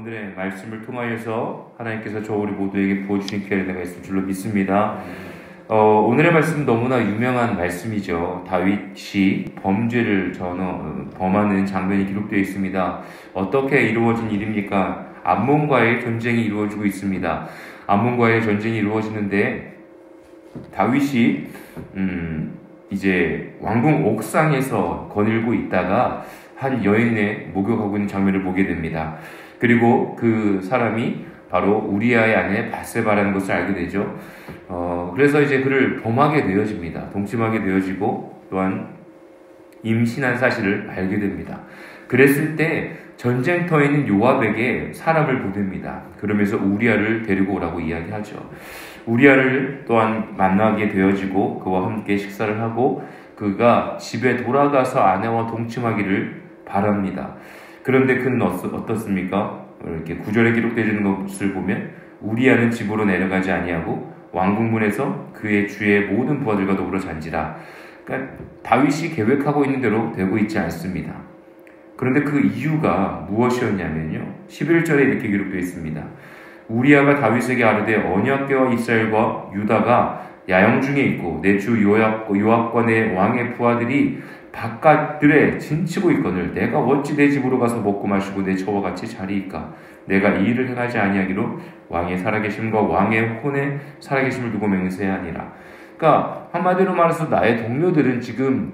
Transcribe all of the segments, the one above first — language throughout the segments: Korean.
오늘의 말씀을 통하여서 하나님께서 저 우리 모두에게 부어주신 기회를 내가 있을 줄로 믿습니다. 오늘의 말씀 너무나 유명한 말씀이죠. 다윗이 범죄를 범하는 장면이 기록되어 있습니다. 어떻게 이루어진 일입니까? 암몬과의 전쟁이 이루어지고 있습니다. 암몬과의 전쟁이 이루어지는데 다윗이 이제 왕궁 옥상에서 거닐고 있다가 한 여인의 목욕하고 있는 장면을 보게 됩니다. 그리고 그 사람이 바로 우리아의 아내 밧세바라는 것을 알게 되죠. 그래서 이제 그를 범하게 되어집니다. 동침하게 되어지고 또한 임신한 사실을 알게 됩니다. 그랬을 때 전쟁터에 있는 요압에게 사람을 보냅니다. 그러면서 우리아를 데리고 오라고 이야기하죠. 우리아를 또한 만나게 되어지고 그와 함께 식사를 하고 그가 집에 돌아가서 아내와 동침하기를 바랍니다. 그런데 그는 어떻습니까? 이렇게 구절에 기록되어 있는 것을 보면 우리아는 집으로 내려가지 아니하고 왕궁문에서 그의 주의 모든 부하들과 더불어 잔지라. 그러니까 다윗이 계획하고 있는 대로 되고 있지 않습니다. 그런데 그 이유가 무엇이었냐면요. 11절에 이렇게 기록되어 있습니다. 우리아가 다윗에게 아뢰되 언약궤와 이스라엘과 유다가 야영 중에 있고 내 주 요압과 내 왕의 부하들이 바깥들에 진치고 있거늘 내가 어찌 내 집으로 가서 먹고 마시고 내 저와 같이 자리이까. 내가 이 일을 행하지 아니하기로 왕의 살아계심과 왕의 혼의 살아계심을 두고 맹세하니라. 그러니까 한마디로 말해서 나의 동료들은 지금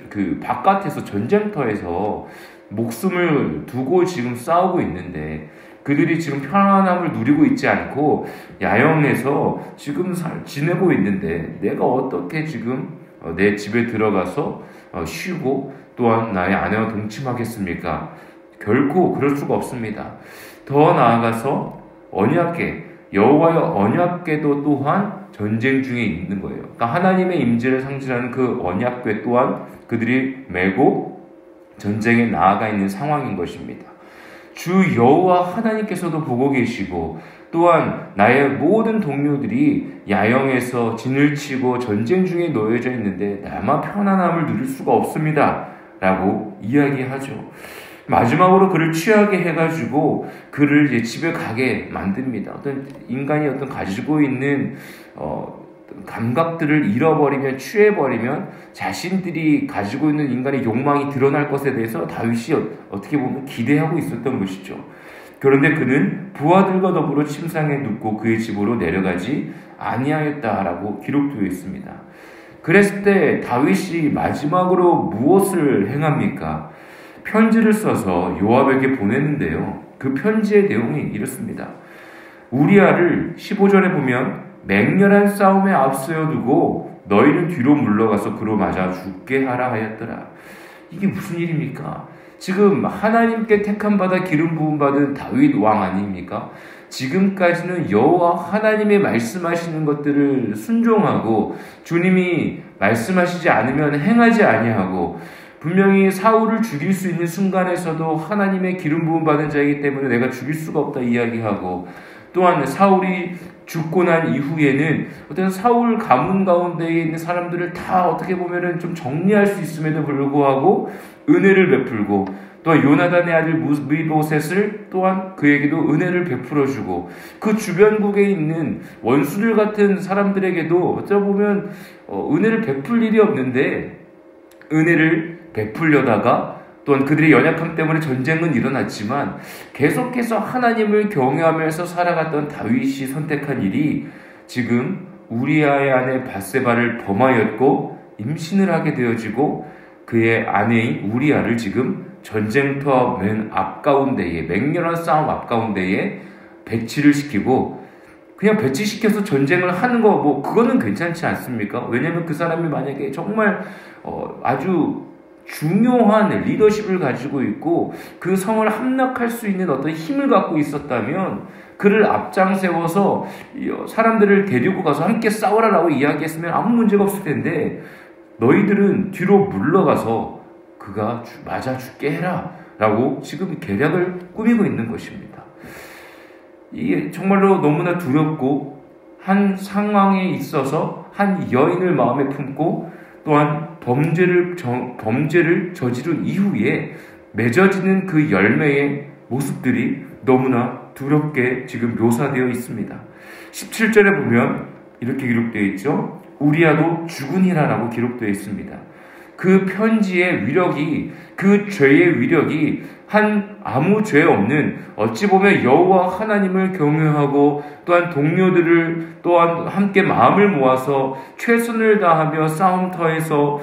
그 바깥에서 전쟁터에서 목숨을 두고 지금 싸우고 있는데 그들이 지금 편안함을 누리고 있지 않고 야영에서 지금 지내고 있는데 내가 어떻게 지금 내 집에 들어가서 쉬고 또한 나의 아내와 동침하겠습니까? 결코 그럴 수가 없습니다. 더 나아가서 언약궤, 여호와의 언약궤도 또한 전쟁 중에 있는 거예요. 그러니까 하나님의 임재를 상징하는 그 언약궤 또한 그들이 메고 전쟁에 나아가 있는 상황인 것입니다. 주 여호와 하나님께서도 보고 계시고 또한 나의 모든 동료들이 야영에서 진을 치고 전쟁 중에 놓여져 있는데 나만 편안함을 누릴 수가 없습니다. 라고 이야기하죠. 마지막으로 그를 취하게 해가지고 그를 이제 집에 가게 만듭니다. 어떤 인간이 가지고 있는 감각들을 잃어버리면 취해버리면 자신들이 가지고 있는 인간의 욕망이 드러날 것에 대해서 다윗이 어떻게 보면 기대하고 있었던 것이죠. 그런데 그는 부하들과 더불어 침상에 눕고 그의 집으로 내려가지 아니하였다라고 기록되어 있습니다. 그랬을 때 다윗이 마지막으로 무엇을 행합니까? 편지를 써서 요압에게 보냈는데요. 그 편지의 내용이 이렇습니다. 우리아를 15절에 보면 맹렬한 싸움에 앞세워 두고 너희는 뒤로 물러가서 그로 맞아 죽게 하라 하였더라. 이게 무슨 일입니까? 지금 하나님께 택함 받아 기름 부음 받은 다윗 왕 아닙니까? 지금까지는 여호와 하나님의 말씀하시는 것들을 순종하고 주님이 말씀하시지 않으면 행하지 아니하고 분명히 사울을 죽일 수 있는 순간에서도 하나님의 기름 부음 받은 자이기 때문에 내가 죽일 수가 없다 이야기하고 또한 사울이 죽고 난 이후에는 어떤 사울 가문 가운데에 있는 사람들을 다 어떻게 보면은 좀 정리할 수 있음에도 불구하고 은혜를 베풀고 또 요나단의 아들 무비보셋을 또한 그에게도 은혜를 베풀어주고 그 주변국에 있는 원수들 같은 사람들에게도 어쩌 보면 은혜를 베풀 일이 없는데 은혜를 베풀려다가 또한 그들의 연약함 때문에 전쟁은 일어났지만 계속해서 하나님을 경외하면서 살아갔던 다윗이 선택한 일이 지금 우리아의 아내 밧세바를 범하였고 임신을 하게 되어지고 그의 아내인 우리아를 지금 전쟁터 맨 앞가운데에 맹렬한 싸움 앞가운데에 배치를 시키고 그냥 배치시켜서 전쟁을 하는 거 그거는 괜찮지 않습니까? 왜냐하면 그 사람이 만약에 정말 아주 중요한 리더십을 가지고 있고 그 성을 함락할 수 있는 어떤 힘을 갖고 있었다면 그를 앞장세워서 사람들을 데리고 가서 함께 싸우라라고 이야기했으면 아무 문제가 없을 텐데 너희들은 뒤로 물러가서 그가 맞아 죽게 해라 라고 지금 계략을 꾸미고 있는 것입니다. 이게 정말로 너무나 두렵고 한 상황에 있어서 한 여인을 마음에 품고 또한 범죄를 저지른 이후에 맺어지는 그 열매의 모습들이 너무나 두렵게 지금 묘사되어 있습니다. 17절에 보면 이렇게 기록되어 있죠. 우리야도 죽으니라라고 기록되어 있습니다. 그 편지의 위력이, 그 죄의 위력이 아무 죄 없는, 어찌 보면 여호와 하나님을 경외하고 또한 동료들을 또한 함께 마음을 모아서 최선을 다하며 싸움터에서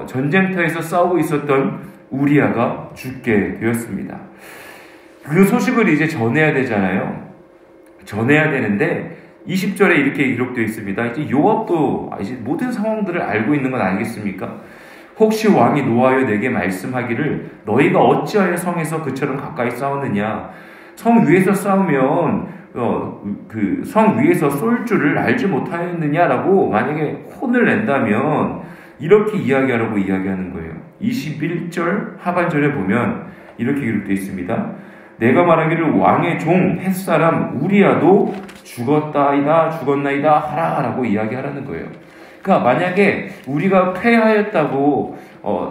전쟁터에서 싸우고 있었던 우리야가 죽게 되었습니다. 그 소식을 이제 전해야 되잖아요. 전해야 되는데 20절에 이렇게 기록되어 있습니다. 이제 요압도 이제 모든 상황들을 알고 있는 건 아니겠습니까? 혹시 왕이 노하여 내게 말씀하기를 너희가 어찌하여 성에서 그처럼 가까이 싸웠느냐? 성 위에서 싸우면 그 성 위에서 쏠 줄을 알지 못하였느냐라고 만약에 혼을 낸다면 이렇게 이야기하라고 이야기하는 거예요. 21절 하반절에 보면 이렇게 기록되어 있습니다. 내가 말하기를 왕의 종 햇사람 우리야도 죽었나이다 하라라고 이야기하라는 거예요. 그러니까 만약에 우리가 패하였다고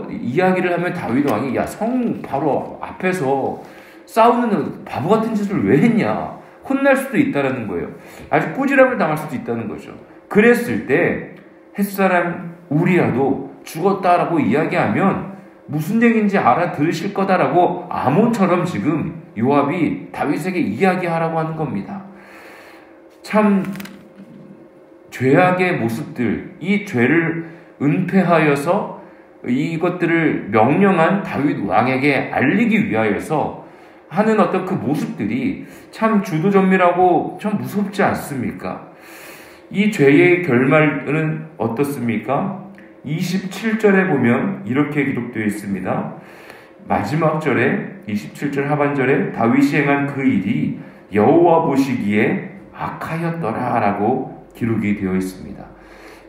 이야기를 하면 다윗 왕이 야, 성 바로 앞에서 싸우는 바보 같은 짓을 왜 했냐? 혼날 수도 있다라는 거예요. 아주 꾸지람을 당할 수도 있다는 거죠. 그랬을 때 햇사람 우리야도 죽었다라고 이야기하면 무슨 얘기인지 알아들으실 거다라고 아몬처럼 지금 요압이 다윗에게 이야기하라고 하는 겁니다. 참 죄악의 모습들, 이 죄를 은폐하여서 이것들을 명령한 다윗 왕에게 알리기 위하여서 하는 어떤 그 모습들이 참 주도전밀하고 참 무섭지 않습니까? 이 죄의 결말은 어떻습니까? 27절에 보면 이렇게 기록되어 있습니다. 마지막 절에 27절 하반절에 다윗이 행한 그 일이 여호와 보시기에 악하였더라라고 기록이 되어 있습니다.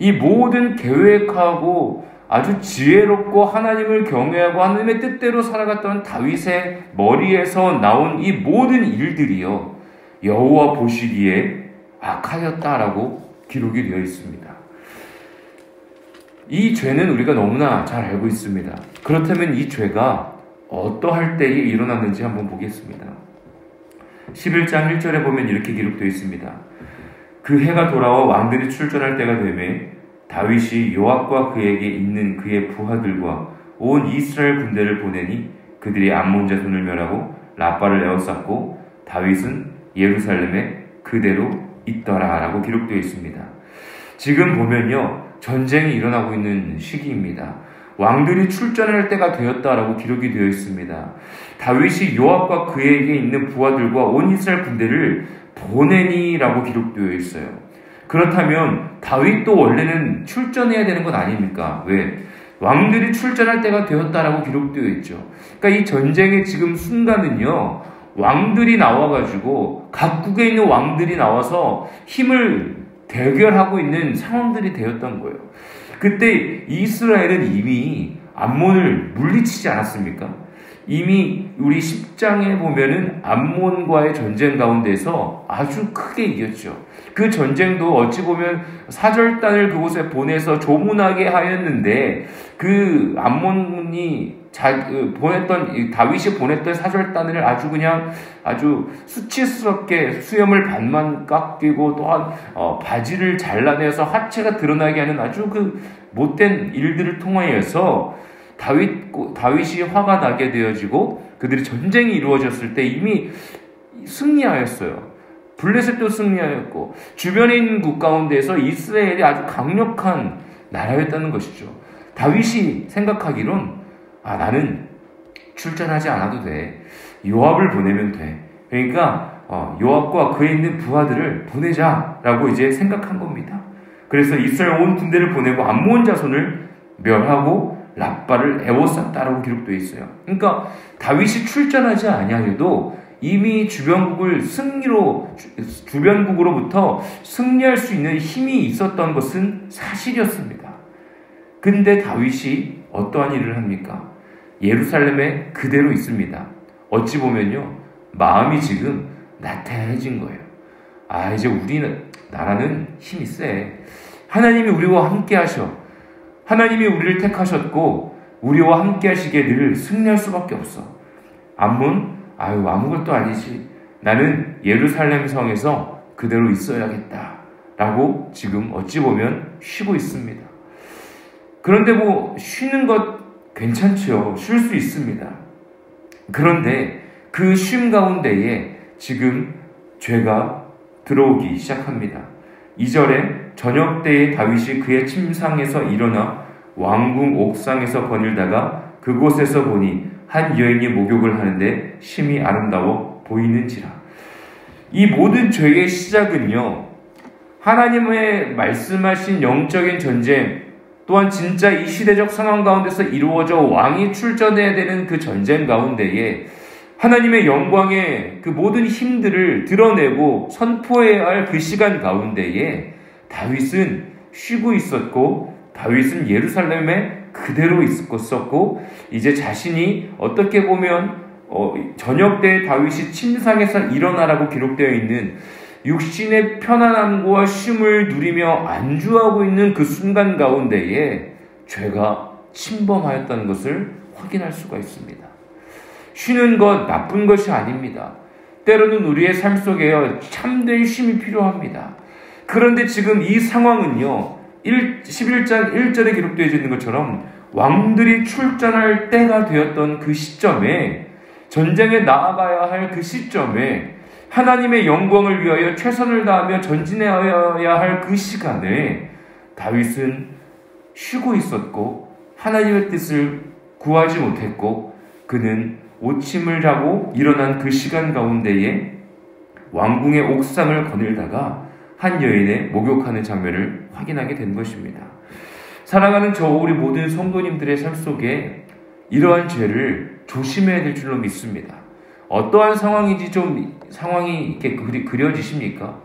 이 모든 계획하고 아주 지혜롭고 하나님을 경외하고 하나님의 뜻대로 살아갔던 다윗의 머리에서 나온 이 모든 일들이요 여호와 보시기에 악하였다라고 기록이 되어 있습니다. 이 죄는 우리가 너무나 잘 알고 있습니다. 그렇다면 이 죄가 어떠할 때에 일어났는지 한번 보겠습니다. 11장 1절에 보면 이렇게 기록되어 있습니다. 그 해가 돌아와 왕들이 출전할 때가 되매 다윗이 요압과 그에게 있는 그의 부하들과 온 이스라엘 군대를 보내니 그들이 암몬 자손을 멸하고 라빠를 에워쌌고 다윗은 예루살렘에 그대로 있더라라고 기록되어 있습니다. 지금 보면요 전쟁이 일어나고 있는 시기입니다. 왕들이 출전할 때가 되었다라고 기록이 되어 있습니다. 다윗이 요압과 그에게 있는 부하들과 온 이스라엘 군대를 보내니라고 기록되어 있어요. 그렇다면 다윗도 원래는 출전해야 되는 것 아닙니까? 왜? 왕들이 출전할 때가 되었다라고 기록되어 있죠. 그러니까 이 전쟁의 지금 순간은요, 왕들이 나와가지고 각국에 있는 왕들이 나와서 힘을 대결하고 있는 상황들이 되었던 거예요. 그때 이스라엘은 이미 암몬을 물리치지 않았습니까? 이미 우리 10장에 보면은 암몬과의 전쟁 가운데서 아주 크게 이겼죠. 그 전쟁도 어찌 보면 사절단을 그곳에 보내서 조문하게 하였는데 그 암몬이 다윗이 보냈던 사절단을 아주 수치스럽게 수염을 반만 깎이고 또한 바지를 잘라내서 하체가 드러나게 하는 아주 그 못된 일들을 통하여서 다윗이 화가 나게 되어지고 그들이 전쟁이 이루어졌을 때 이미 승리하였어요. 블레셋도 승리하였고 주변에 있는 국 가운데에서 이스라엘이 아주 강력한 나라였다는 것이죠. 다윗이 생각하기론 나는 출전하지 않아도 돼. 요압을 보내면 돼. 그러니까 요압과 그에 있는 부하들을 보내자라고 이제 생각한 겁니다. 그래서 이스라엘 온 군대를 보내고 암몬 자손을 멸하고 라빠를 에워쌌다라고 기록되어 있어요. 그러니까 다윗이 출전하지 아니하여도 이미 주변국으로부터 승리할 수 있는 힘이 있었던 것은 사실이었습니다. 근데 다윗이 어떠한 일을 합니까? 예루살렘에 그대로 있습니다. 어찌 보면요, 마음이 지금 나태해진 거예요. 이제 우리나라는 힘이 세. 하나님이 우리와 함께 하셔. 하나님이 우리를 택하셨고 우리와 함께 하시기에 늘 승리할 수밖에 없어. 암몬? 아무것도 아니지. 나는 예루살렘 성에서 그대로 있어야겠다 라고 지금 어찌 보면 쉬고 있습니다. 그런데 쉬는 것 괜찮죠. 쉴 수 있습니다. 그런데 그 쉼 가운데에 지금 죄가 들어오기 시작합니다. 2절에 저녁 때에 다윗이 그의 침상에서 일어나 왕궁 옥상에서 거닐다가 그곳에서 보니 한 여인이 목욕을 하는데 심히 아름다워 보이는지라. 이 모든 죄의 시작은요, 하나님의 말씀하신 영적인 전쟁, 또한 진짜 이 시대적 상황 가운데서 이루어져 왕이 출전해야 되는 그 전쟁 가운데에 하나님의 영광의 그 모든 힘들을 드러내고 선포해야 할 그 시간 가운데에 다윗은 쉬고 있었고, 다윗은 예루살렘에 그대로 있었고, 이제 자신이 어떻게 보면 저녁 때 다윗이 침상에서 일어나라고 기록되어 있는 육신의 편안함과 쉼을 누리며 안주하고 있는 그 순간 가운데에 죄가 침범하였다는 것을 확인할 수가 있습니다. 쉬는 것 나쁜 것이 아닙니다. 때로는 우리의 삶 속에 참된 쉼이 필요합니다. 그런데 지금 이 상황은요, 11장 1절에 기록되어 있는 것처럼 왕들이 출전할 때가 되었던 그 시점에, 전쟁에 나아가야 할 그 시점에 하나님의 영광을 위하여 최선을 다하며 전진해야 할 그 시간에 다윗은 쉬고 있었고 하나님의 뜻을 구하지 못했고, 그는 오침을 자고 일어난 그 시간 가운데에 왕궁의 옥상을 거닐다가 한 여인의 목욕하는 장면을 확인하게 된 것입니다. 사랑하는 우리 모든 성도님들의 삶 속에 이러한 죄를 조심해야 될 줄로 믿습니다. 어떠한 상황인지 상황이 이렇게 그려지십니까?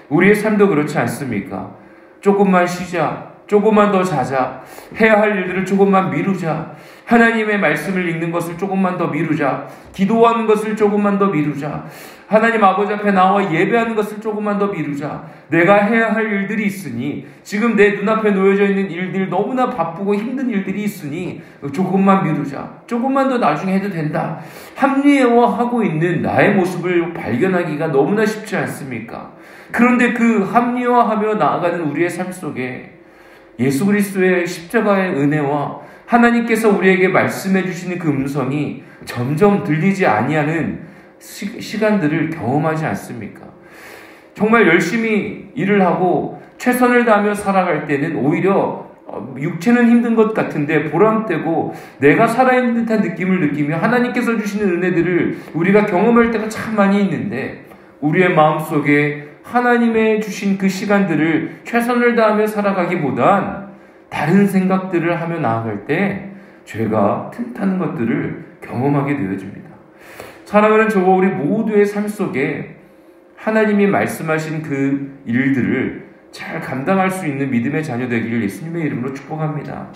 우리의 삶도 그렇지 않습니까? 조금만 쉬자, 조금만 더 자자, 해야 할 일들을 조금만 미루자, 하나님의 말씀을 읽는 것을 조금만 더 미루자, 기도하는 것을 조금만 더 미루자, 하나님 아버지 앞에 나와 예배하는 것을 조금만 더 미루자. 내가 해야 할 일들이 있으니, 지금 내 눈앞에 놓여져 있는 일들, 너무나 바쁘고 힘든 일들이 있으니 조금만 미루자, 조금만 더 나중에 해도 된다, 합리화하고 있는 나의 모습을 발견하기가 너무나 쉽지 않습니까? 그런데 그 합리화하며 나아가는 우리의 삶 속에 예수 그리스도의 십자가의 은혜와 하나님께서 우리에게 말씀해 주시는 그 음성이 점점 들리지 아니하는 시간들을 경험하지 않습니까? 정말 열심히 일을 하고 최선을 다하며 살아갈 때는 오히려 육체는 힘든 것 같은데 보람되고 내가 살아있는 듯한 느낌을 느끼며 하나님께서 주시는 은혜들을 우리가 경험할 때가 참 많이 있는데, 우리의 마음속에 하나님의 주신 그 시간들을 최선을 다하며 살아가기보단 다른 생각들을 하며 나아갈 때 죄가 틈타는 것들을 경험하게 되어집니다. 사랑하는 저와 우리 모두의 삶 속에 하나님이 말씀하신 그 일들을 잘 감당할 수 있는 믿음의 자녀 되기를 예수님의 이름으로 축복합니다.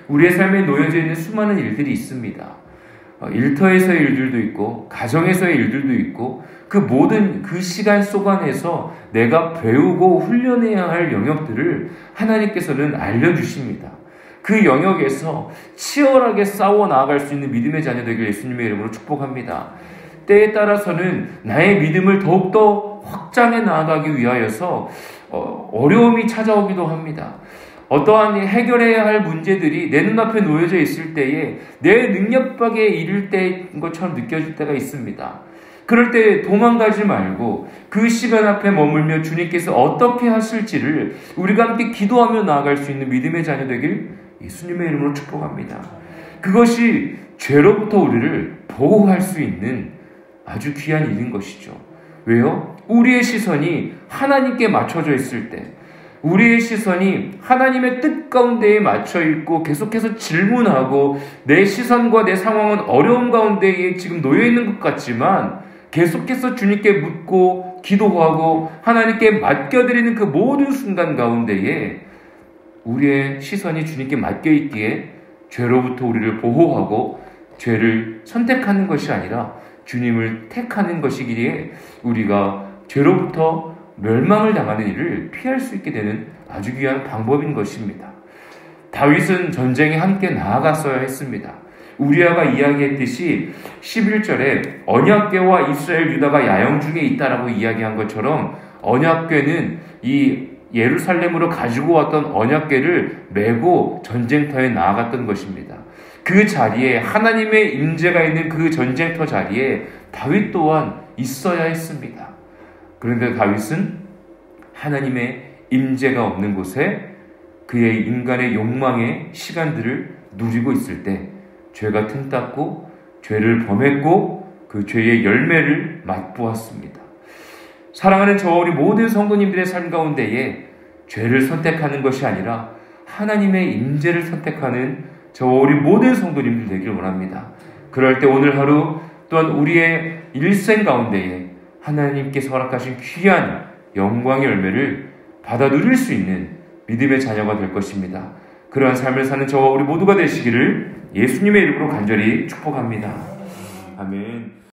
우리의 삶에 놓여져 있는 수많은 일들이 있습니다. 일터에서의 일들도 있고 가정에서의 일들도 있고, 그 모든 그 시간 속 안에서 내가 배우고 훈련해야 할 영역들을 하나님께서는 알려주십니다. 그 영역에서 치열하게 싸워 나아갈 수 있는 믿음의 자녀 되길 예수님의 이름으로 축복합니다. 때에 따라서는 나의 믿음을 더욱더 확장해 나아가기 위하여서 어려움이 찾아오기도 합니다. 어떠한 해결해야 할 문제들이 내 눈앞에 놓여져 있을 때에 내 능력 밖에 이를 때인 것처럼 느껴질 때가 있습니다. 그럴 때 도망가지 말고 그 시간 앞에 머물며 주님께서 어떻게 하실지를 우리가 함께 기도하며 나아갈 수 있는 믿음의 자녀 되길 예수님의 이름으로 축복합니다. 그것이 죄로부터 우리를 보호할 수 있는 아주 귀한 일인 것이죠. 왜요? 우리의 시선이 하나님께 맞춰져 있을 때, 우리의 시선이 하나님의 뜻 가운데에 맞춰 있고 계속해서 질문하고, 내 시선과 내 상황은 어려운 가운데에 지금 놓여 있는 것 같지만 계속해서 주님께 묻고 기도하고 하나님께 맡겨드리는 그 모든 순간 가운데에 우리의 시선이 주님께 맡겨 있기에 죄로부터 우리를 보호하고 죄를 선택하는 것이 아니라 주님을 택하는 것이기에 우리가 죄로부터 멸망을 당하는 일을 피할 수 있게 되는 아주 귀한 방법인 것입니다. 다윗은 전쟁에 함께 나아갔어야 했습니다. 우리아가 이야기했듯이 11절에 언약궤와 이스라엘 유다가 야영 중에 있다라고 이야기한 것처럼 언약궤는 이 예루살렘으로 가지고 왔던 언약궤를 메고 전쟁터에 나아갔던 것입니다. 그 자리에 하나님의 임재가 있는 그 전쟁터 자리에 다윗 또한 있어야 했습니다. 그런데 다윗은 하나님의 임재가 없는 곳에 그의 인간의 욕망의 시간들을 누리고 있을 때 죄가 틈탔고 죄를 범했고 그 죄의 열매를 맛보았습니다. 사랑하는 저와 우리 모든 성도님들의 삶 가운데에 죄를 선택하는 것이 아니라 하나님의 임재를 선택하는 저와 우리 모든 성도님들 되길 원합니다. 그럴 때 오늘 하루 또한 우리의 일생 가운데에 하나님께서 허락하신 귀한 영광의 열매를 받아 누릴 수 있는 믿음의 자녀가 될 것입니다. 그러한 삶을 사는 저와 우리 모두가 되시기를 예수님의 이름으로 간절히 축복합니다. 아멘.